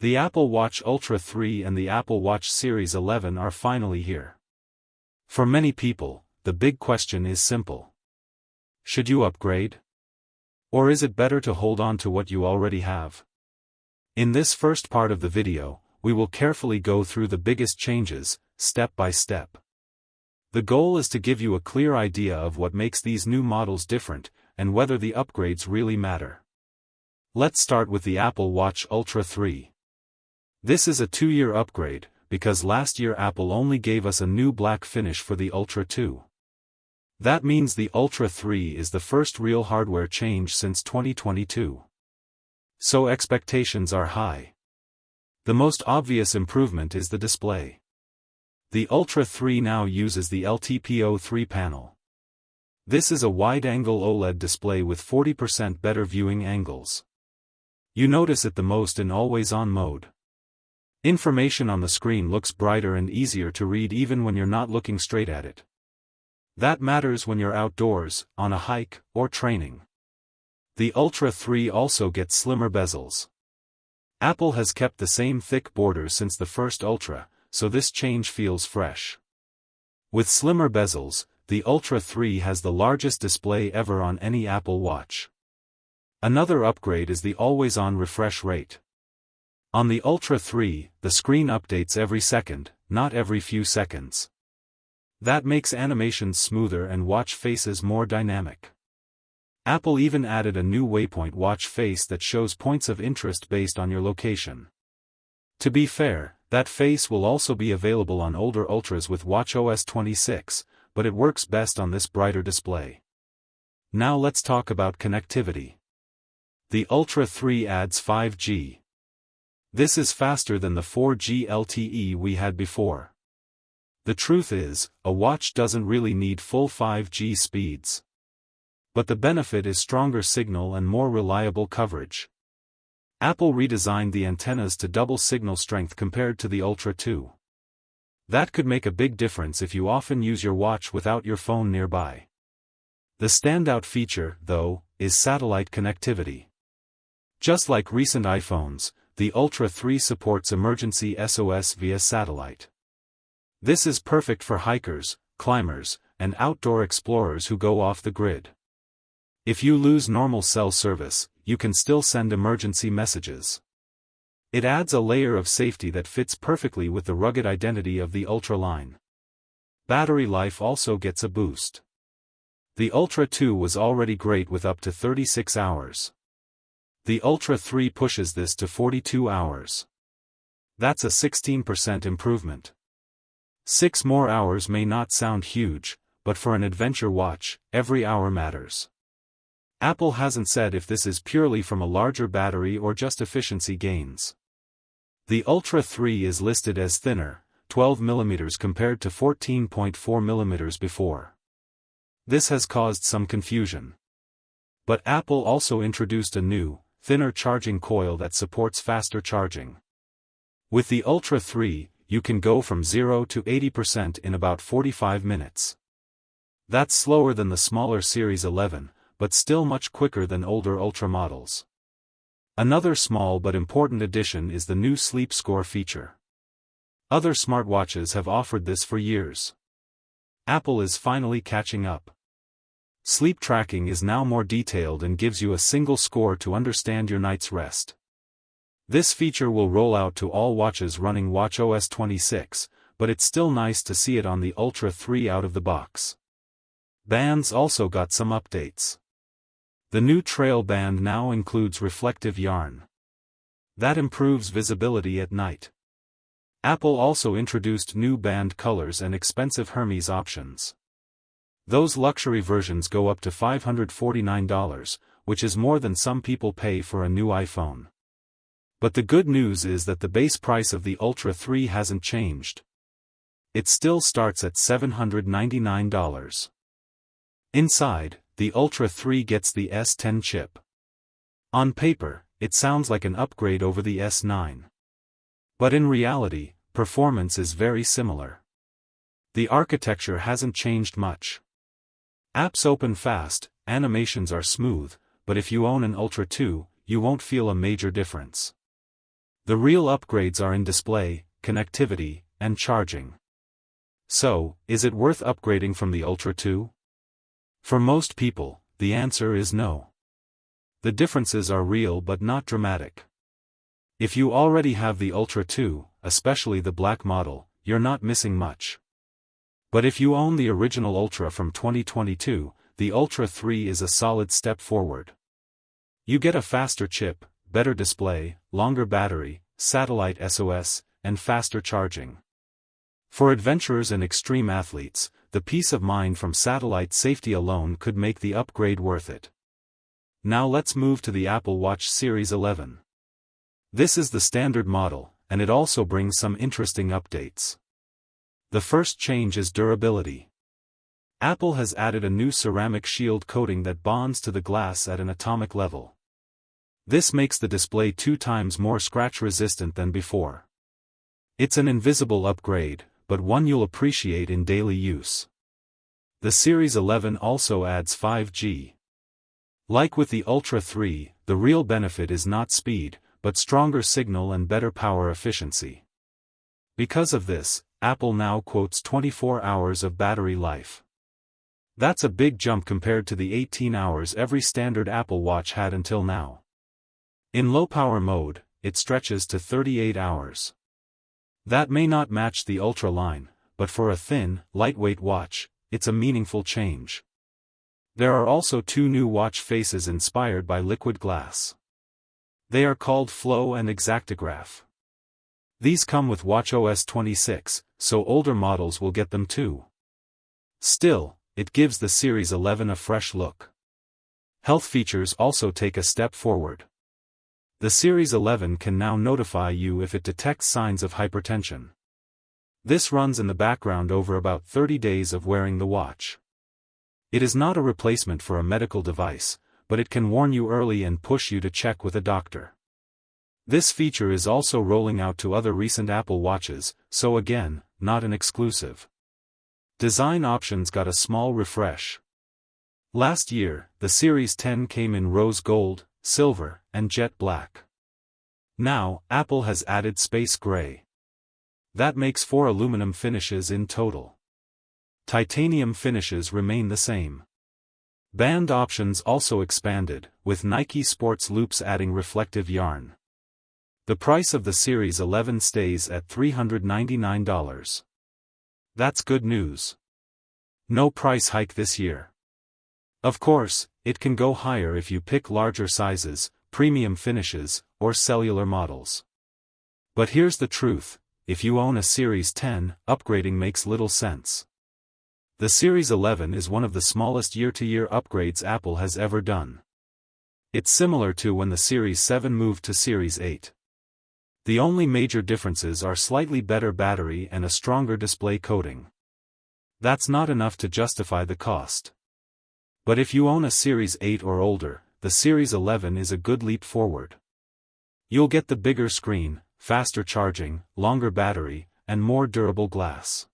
The Apple Watch Ultra 3 and the Apple Watch Series 11 are finally here. For many people, the big question is simple. Should you upgrade? Or is it better to hold on to what you already have? In this first part of the video, we will carefully go through the biggest changes, step by step. The goal is to give you a clear idea of what makes these new models different, and whether the upgrades really matter. Let's start with the Apple Watch Ultra 3. This is a 2-year upgrade, because last year Apple only gave us a new black finish for the Ultra 2. That means the Ultra 3 is the first real hardware change since 2022. So expectations are high. The most obvious improvement is the display. The Ultra 3 now uses the LTPO3 panel. This is a wide-angle OLED display with 40% better viewing angles. You notice it the most in always-on mode. Information on the screen looks brighter and easier to read even when you're not looking straight at it. That matters when you're outdoors, on a hike, or training. The Ultra 3 also gets slimmer bezels. Apple has kept the same thick borders since the first Ultra, so this change feels fresh. With slimmer bezels, the Ultra 3 has the largest display ever on any Apple Watch. Another upgrade is the always-on refresh rate. On the Ultra 3, the screen updates every second, not every few seconds. That makes animations smoother and watch faces more dynamic. Apple even added a new waypoint watch face that shows points of interest based on your location. To be fair, that face will also be available on older Ultras with watchOS 26, but it works best on this brighter display. Now let's talk about connectivity. The Ultra 3 adds 5G. This is faster than the 4G LTE we had before. The truth is, a watch doesn't really need full 5G speeds. But the benefit is stronger signal and more reliable coverage. Apple redesigned the antennas to double signal strength compared to the Ultra 2. That could make a big difference if you often use your watch without your phone nearby. The standout feature, though, is satellite connectivity. Just like recent iPhones, the Ultra 3 supports emergency SOS via satellite. This is perfect for hikers, climbers, and outdoor explorers who go off the grid. If you lose normal cell service, you can still send emergency messages. It adds a layer of safety that fits perfectly with the rugged identity of the Ultra line. Battery life also gets a boost. The Ultra 2 was already great with up to 36 hours. The Ultra 3 pushes this to 42 hours. That's a 16% improvement. 6 more hours may not sound huge, but for an adventure watch, every hour matters. Apple hasn't said if this is purely from a larger battery or just efficiency gains. The Ultra 3 is listed as thinner, 12mm compared to 14.4mm before. This has caused some confusion. But Apple also introduced a new, thinner charging coil that supports faster charging. With the Ultra 3, you can go from 0 to 80% in about 45 minutes. That's slower than the smaller Series 11, but still much quicker than older Ultra models. Another small but important addition is the new sleep score feature. Other smartwatches have offered this for years. Apple is finally catching up. Sleep tracking is now more detailed and gives you a single score to understand your night's rest. This feature will roll out to all watches running watchOS 26, but it's still nice to see it on the Ultra 3 out of the box. Bands also got some updates. The new trail band now includes reflective yarn. That improves visibility at night. Apple also introduced new band colors and expensive Hermes options. Those luxury versions go up to $549, which is more than some people pay for a new iPhone. But the good news is that the base price of the Ultra 3 hasn't changed. It still starts at $799. Inside, the Ultra 3 gets the S10 chip. On paper, it sounds like an upgrade over the S9. But in reality, performance is very similar. The architecture hasn't changed much. Apps open fast, animations are smooth, but if you own an Ultra 2, you won't feel a major difference. The real upgrades are in display, connectivity, and charging. So, is it worth upgrading from the Ultra 2? For most people, the answer is no. The differences are real but not dramatic. If you already have the Ultra 2, especially the black model, you're not missing much. But if you own the original Ultra from 2022, the Ultra 3 is a solid step forward. You get a faster chip, better display, longer battery, satellite SOS, and faster charging. For adventurers and extreme athletes, the peace of mind from satellite safety alone could make the upgrade worth it. Now let's move to the Apple Watch Series 11. This is the standard model, and it also brings some interesting updates. The first change is durability. Apple has added a new ceramic shield coating that bonds to the glass at an atomic level. This makes the display 2 times more scratch-resistant than before. It's an invisible upgrade, but one you'll appreciate in daily use. The Series 11 also adds 5G. Like with the Ultra 3, the real benefit is not speed, but stronger signal and better power efficiency. Because of this, Apple now quotes 24 hours of battery life. That's a big jump compared to the 18 hours every standard Apple Watch had until now. In low-power mode, it stretches to 38 hours. That may not match the Ultra line, but for a thin, lightweight watch, it's a meaningful change. There are also 2 new watch faces inspired by liquid glass. They are called Flow and Exactograph. These come with watchOS 26, so older models will get them too. Still, it gives the Series 11 a fresh look. Health features also take a step forward. The Series 11 can now notify you if it detects signs of hypertension. This runs in the background over about 30 days of wearing the watch. It is not a replacement for a medical device, but it can warn you early and push you to check with a doctor. This feature is also rolling out to other recent Apple Watches, so again, not an exclusive. Design options got a small refresh. Last year, the Series 10 came in rose gold, silver, and jet black. Now, Apple has added space gray. That makes 4 aluminum finishes in total. Titanium finishes remain the same. Band options also expanded, with Nike Sports Loops adding reflective yarn. The price of the Series 11 stays at $399. That's good news. No price hike this year. Of course, it can go higher if you pick larger sizes, premium finishes, or cellular models. But here's the truth, if you own a Series 10, upgrading makes little sense. The Series 11 is one of the smallest year-to-year upgrades Apple has ever done. It's similar to when the Series 7 moved to Series 8. The only major differences are slightly better battery and a stronger display coating. That's not enough to justify the cost. But if you own a Series 8 or older, the Series 11 is a good leap forward. You'll get the bigger screen, faster charging, longer battery, and more durable glass.